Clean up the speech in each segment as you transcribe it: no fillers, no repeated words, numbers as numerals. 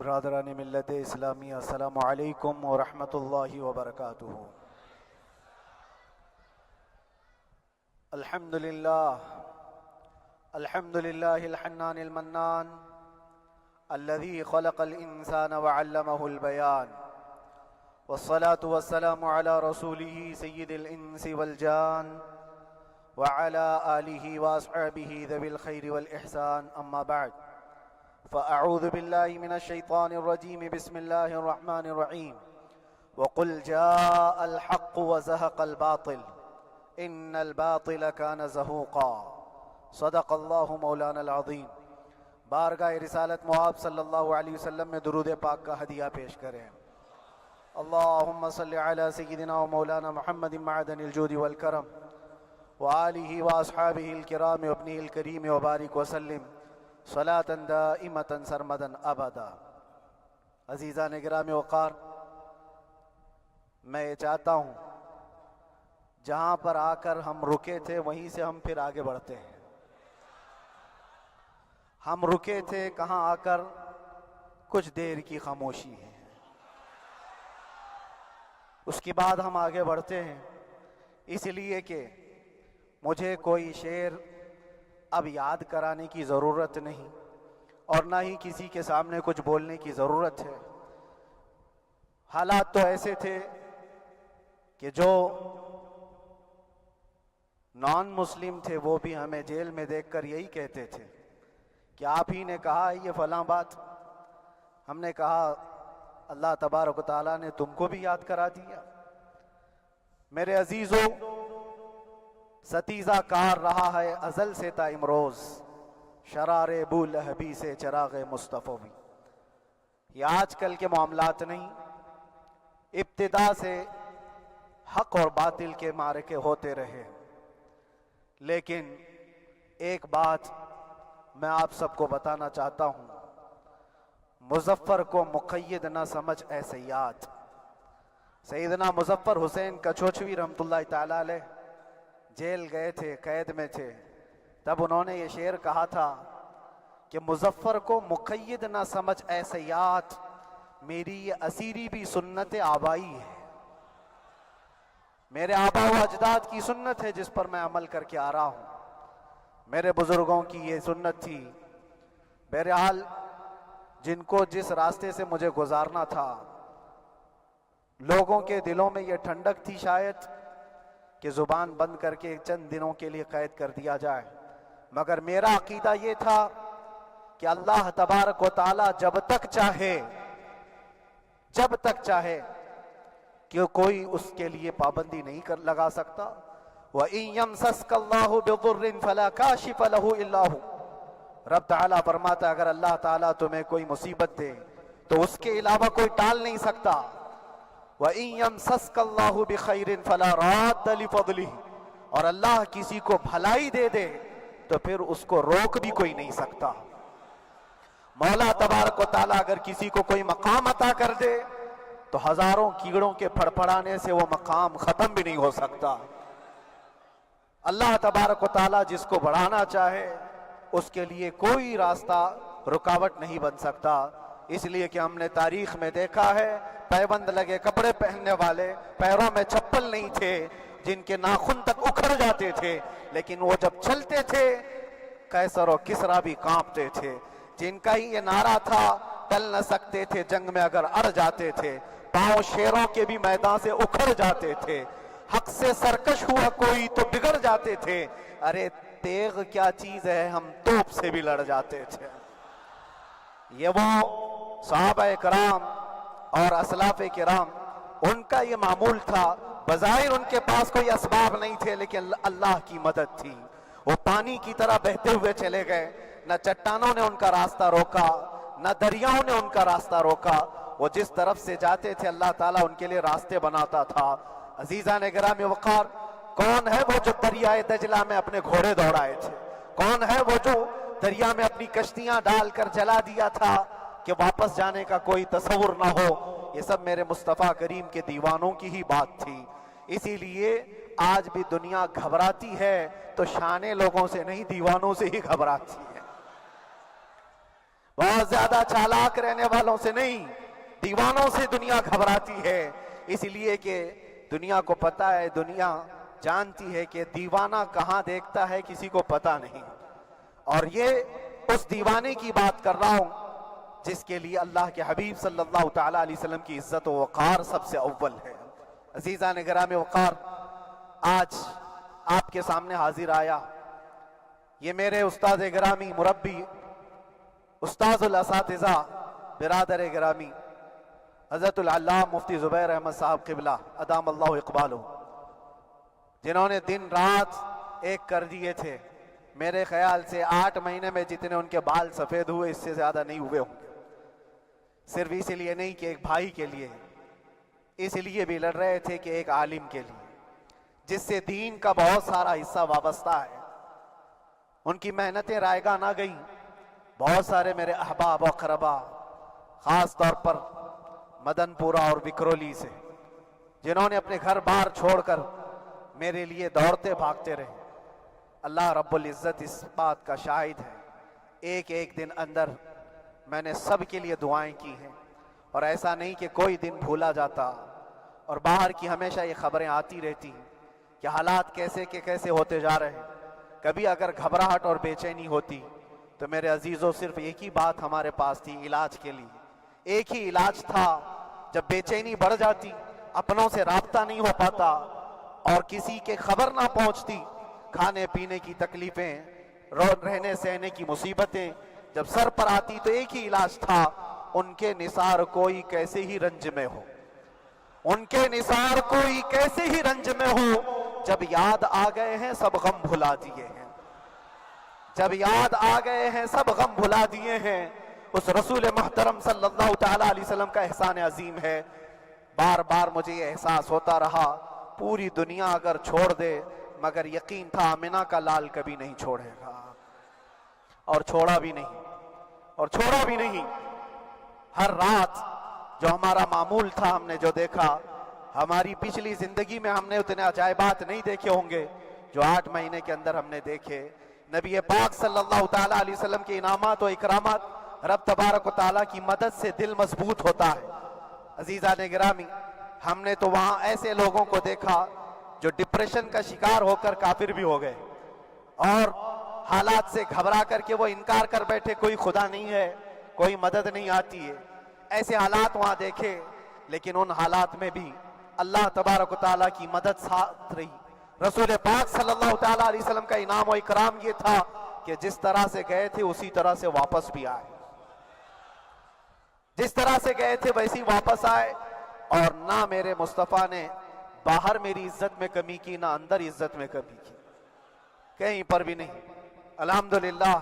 برادران ملت اسلامی، السلام علیکم ورحمۃ اللہ وبرکاتہ۔ الحمدللہ الحنان المنان الذي خلق الانسان وعلمه البيان، والصلاة والسلام على رسوله سید الانس والجان وعلى آلہ واصحابہ ذوی الخیر والاحسان، اما بعد فأعوذ بالله من الشيطان الرجيم، بسم الله الرحمن الرحيم، وقل جاء الحق وزهق الباطل إن الباطل كان زهوقا، صدق الله مولانا العظیم۔ بارگاہ رسالت مآب صلی اللہ علیہ وسلم میں درود پاک کا ہدیہ پیش کریں۔ اللہم صلی علی سیدنا و مولانا محمد معدن الجود والکرم وآلہ واصحابہ الکرام وابنہ الکریم وبارک وسلم صلاة دائمة سرمدا ابدا۔ عزیزان گرامی وقار، میں یہ چاہتا ہوں جہاں پر آ کر ہم رکے تھے وہیں سے ہم پھر آگے بڑھتے ہیں۔ ہم رکے تھے کہاں آ کر؟ کچھ دیر کی خاموشی ہے، اس کے بعد ہم آگے بڑھتے ہیں، اس لیے کہ مجھے کوئی شعر اب یاد کرانے کی ضرورت نہیں اور نہ ہی کسی کے سامنے کچھ بولنے کی ضرورت ہے۔ حالات تو ایسے تھے کہ جو نان مسلم تھے وہ بھی ہمیں جیل میں دیکھ کر یہی کہتے تھے کہ آپ ہی نے کہا یہ فلاں بات۔ ہم نے کہا اللہ تبارک و تعالیٰ نے تم کو بھی یاد کرا دیا۔ میرے عزیزو، ستیزہ کار رہا ہے ازل سے تا امروز، شرار بو لہبی سے چراغ مصطفی بھی۔ یہ آج کل کے معاملات نہیں، ابتدا سے حق اور باطل کے معرکے ہوتے رہے، لیکن ایک بات میں آپ سب کو بتانا چاہتا ہوں، مظفر کو مقید نہ سمجھ اے سیاد۔ سیدنا مظفر حسین کچھوچھوی رحمت اللہ تعالی علیہ جیل گئے تھے، قید میں تھے، تب انہوں نے یہ شعر کہا تھا کہ مظفر کو مقید نہ سمجھ اے سیاد، میری یہ اسیری بھی سنت آبائی ہے، میرے آبا و اجداد کی سنت ہے جس پر میں عمل کر کے آ رہا ہوں، میرے بزرگوں کی یہ سنت تھی۔ بہرحال جن کو جس راستے سے مجھے گزارنا تھا، لوگوں کے دلوں میں یہ ٹھنڈک تھی شاید کہ زبان بند کر کے چند دنوں کے لیے قید کر دیا جائے، مگر میرا عقیدہ یہ تھا کہ اللہ تبارک و تعالی جب تک چاہے کہ کوئی اس کے لیے پابندی نہیں لگا سکتا۔ وَإِن يَمْسَسْكَ اللَّهُ بِضُرٍّ فَلَا كَاشِفَ لَهُ إِلَّا هُوَ۔ رب تعالیٰ فرماتا ہے اگر اللہ تعالیٰ تمہیں کوئی مصیبت دے تو اس کے علاوہ کوئی ٹال نہیں سکتا۔ وَإِن يَمْسَسْكَ اللَّهُ بِخَيْرٍ فَلَا رَادَّ لِفَضْلِهِ، اور اللہ کسی کو بھلائی دے دے تو پھر اس کو روک بھی کوئی نہیں سکتا۔ مولا تبارک و تعالیٰ اگر کسی کو کوئی مقام عطا کر دے تو ہزاروں کیڑوں کے پھڑپڑانے سے وہ مقام ختم بھی نہیں ہو سکتا۔ اللہ تبارک و تعالیٰ جس کو بڑھانا چاہے اس کے لیے کوئی راستہ رکاوٹ نہیں بن سکتا۔ اس لیے کہ ہم نے تاریخ میں دیکھا ہے پیبند لگے کپڑے پہننے والے، پیروں میں چپل نہیں تھے، جن کے ناخن تک اکھڑ جاتے تھے، لیکن وہ جب چلتے تھے قیصر و کسریٰ بھی کانپتے تھے، جن کا ہی یہ نعرہ تھا ٹل نہ سکتے تھے جنگ میں اگر اڑ جاتے تھے، پاؤں شیروں کے بھی میدان سے اکھڑ جاتے تھے، حق سے سرکش ہوا کوئی تو بگڑ جاتے تھے، ارے تیغ کیا چیز ہے ہم توپ سے بھی لڑ جاتے تھے۔ یہ وہ صحابہ کرام اور اسلاف کرام، ان کا یہ معمول تھا۔ بظاہر ان کے پاس کوئی اسباب نہیں تھے لیکن اللہ کی مدد تھی، وہ پانی کی طرح بہتے ہوئے چلے گئے، نہ چٹانوں نے ان کا راستہ روکا، نہ دریاؤں نے ان کا راستہ روکا، وہ جس طرف سے جاتے تھے اللہ تعالیٰ ان کے لیے راستے بناتا تھا۔ عزیزان گرامی وقار، کون ہے وہ جو دریائے دجلہ میں اپنے گھوڑے دوڑائے تھے؟ کون ہے وہ جو دریا میں اپنی کشتیاں ڈال کر جلا دیا تھا کہ واپس جانے کا کوئی تصور نہ ہو؟ یہ سب میرے مصطفیٰ کریم کے دیوانوں کی ہی بات تھی۔ اسی لیے آج بھی دنیا گھبراتی ہے تو شانے لوگوں سے نہیں، دیوانوں سے ہی گھبراتی ہے۔ बहुत ज्यादा चालाक रहने वालों से नहीं, दीवानों से दुनिया घबराती है। इसलिए कि दुनिया को पता है, दुनिया जानती है कि दीवाना कहाँ देखता है किसी को पता नहीं। और ये उस दीवाने की बात कर रहा हूं जिसके लिए अल्लाह के हबीब सल्लल्लाहु ताला अलैहि वसल्लम की इज्जत व वक़ार सबसे अव्वल है। अजीज़ान गिराम वक़ार, आज आपके सामने हाजिर आया, ये मेरे उस्ताद गिरामी मुरब्बी उस्ताजुल असातिज़ा बिरादर गिरामी हज़रतुल अल्लामा मुफ्ती ज़ुबैर अहमद साहब क़िबला अदामल्लाहु इक़बालहु, जिन्होंने दिन रात एक कर दिए थे। मेरे ख्याल से 8 महीने में जितने उनके बाल सफ़ेद हुए इससे ज़्यादा नहीं हुए होंगे। सिर्फ इसलिए नहीं कि एक भाई के लिए, इसलिए भी लड़ रहे थे कि एक आलिम के लिए जिससे दीन का बहुत सारा हिस्सा वाबस्ता है। उनकी मेहनतें रायगा ना गई। बहुत सारे मेरे अहबाब और क़रबा, ख़ास तौर पर मदनपुरा और विक्रोली से, जिन्होंने अपने घर बार छोड़कर मेरे लिए दौड़ते भागते रहे। अल्लाह रब्बुल इज़्ज़त इस बात का शाहिद है, एक एक दिन अंदर मैंने सब के लिए दुआएं की हैं। और ऐसा नहीं कि कोई दिन भूला जाता। और बाहर की हमेशा ये खबरें आती रहती हैं कि हालात कैसे के कैसे होते जा रहे हैं। कभी अगर घबराहट और बेचैनी होती तो मेरे अजीज़ों सिर्फ एक ही बात हमारे पास थी इलाज के लिए, एक ही इलाज था। जब बेचैनी बढ़ जाती, अपनों से राब्ता नहीं हो पाता और किसी के खबर ना पहुंचती, खाने पीने की तकलीफें, रहने सहने की मुसीबतें जब सर पर आती, तो एक ही इलाज था, उनके निसार कोई कैसे ही रंज में हो, उनके निसार कोई कैसे ही रंज में हो। जब याद आ गए हैं सब गम भुला दिए हैं, जब याद आ गए हैं सब गम भुला दिए हैं। उस रसूल मुहतरम सल्लल्लाहु ताला अलैहि वसल्लम का एहसान अजीम है। बार बार मुझे ये एहसास होता रहा, पूरी दुनिया अगर छोड़ दे, मगर यकीन था आमिना का लाल कभी नहीं छोड़ेगा। और छोड़ा भी नहीं, और छोड़ा भी नहीं। हर रात जो हमारा मामूल था, हमने जो देखा, हमारी पिछली जिंदगी में हमने उतने अजायबात नहीं देखे होंगे जो 8 महीने के अंदर हमने देखे। नबी पाक सल्लल्लाहु ताला अलैहि वसल्लम के इनामात और इकरामात, रब तबारक व ताला की मदद से दिल मजबूत होता है। अजीज़ान गिरामी, हमने तो वहां ऐसे लोगों को देखा जो डिप्रेशन का शिकार होकर काफिर भी हो गए और हालात से घबरा करके वो इनकार कर बैठे, कोई खुदा नहीं है, कोई मदद नहीं आती है। ऐसे हालात वहां देखे, लेकिन उन हालात में भी अल्लाह तबारक व ताला की मदद साथ रही। रसूल पाक सल्लल्लाहु ताला अलैहि वसल्लम का इनाम और इकराम ये था कि जिस तरह से गए थे उसी तरह से वापस भी आए, जिस तरह से गए थे वैसी वापस आए। और ना मेरे मुस्तफ़ा ने बाहर मेरी इज्जत में कमी की, ना अंदर इज्जत में कमी की, कहीं पर भी नहीं। अल्हम्दुलिल्लाह,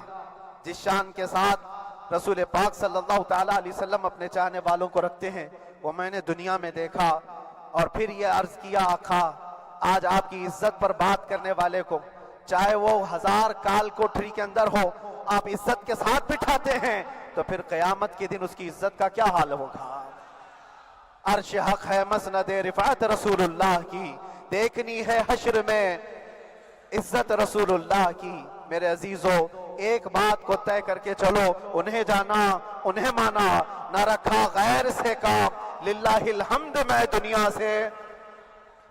जिस शान के साथ रसूल पाक सल्लल्लाहु ताला अलैहि वसल्लम अपने चाहने वालों को रखते हैं, वो मैंने दुनिया में देखा। और फिर ये अर्ज किया, आका आज आपकी इज्जत पर बात करने वाले को, चाहे वो 1000 काल कोठरी के अंदर हो, आप इज्जत के साथ बिठाते हैं, तो फिर क़यामत के दिन उसकी इज्जत का क्या हाल होगा। अर्श हक है मसनद रिफात रसूलुल्लाह की, देखनी है हश्र में इज्जत रसूलुल्लाह की। मेरे अजीजों, एक बात को तय करके चलो, उन्हें जाना उन्हें माना, न रखा गैर से काम, लिल्लाहिल हम्द मैं दुनिया से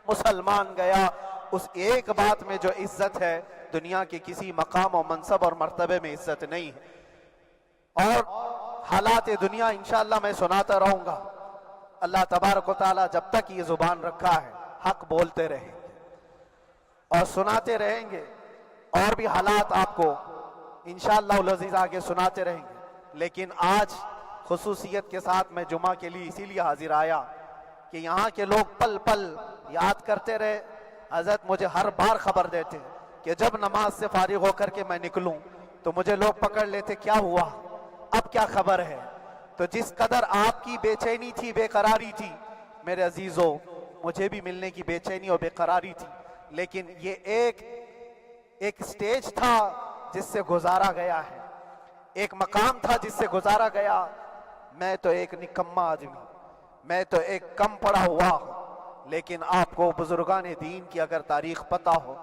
मुसलमान गया। उस एक बात में जो इज्जत है, दुनिया के किसी मकाम और मनसब और मर्तबे में इज्जत नहीं है। और हालात दुनिया इंशाअल्लाह मैं सुनाता रहूंगा। अल्लाह तबारक व तआला जब तक ये जुबान रखा है, हक बोलते रहेंगे और सुनाते रहेंगे, और भी हालात आपको इंशाअल्लाह अज़ीज़ आगे सुनाते रहेंगे। लेकिन आज खुसूसियत के साथ मैं जुमा के लिए इसीलिए हाजिर आया कि यहाँ के लोग पल पल याद करते रहे। हजरत मुझे हर बार खबर देते कि जब नमाज से फारिग होकर के मैं निकलूं तो मुझे लोग पकड़ लेते, क्या हुआ, अब क्या खबर है। तो जिस कदर आपकी बेचैनी थी, बेकरारी थी, मेरे अजीजों, मुझे भी मिलने की बेचैनी और बेकरारी थी। लेकिन ये एक स्टेज था जिससे गुजारा गया है, एक मकाम था जिससे गुजारा गया। मैं तो एक निकम्मा आदमी, मैं तो एक कम पढ़ा हुआ हूं, लेकिन आपको बुजुर्गान दीन की अगर तारीख पता हो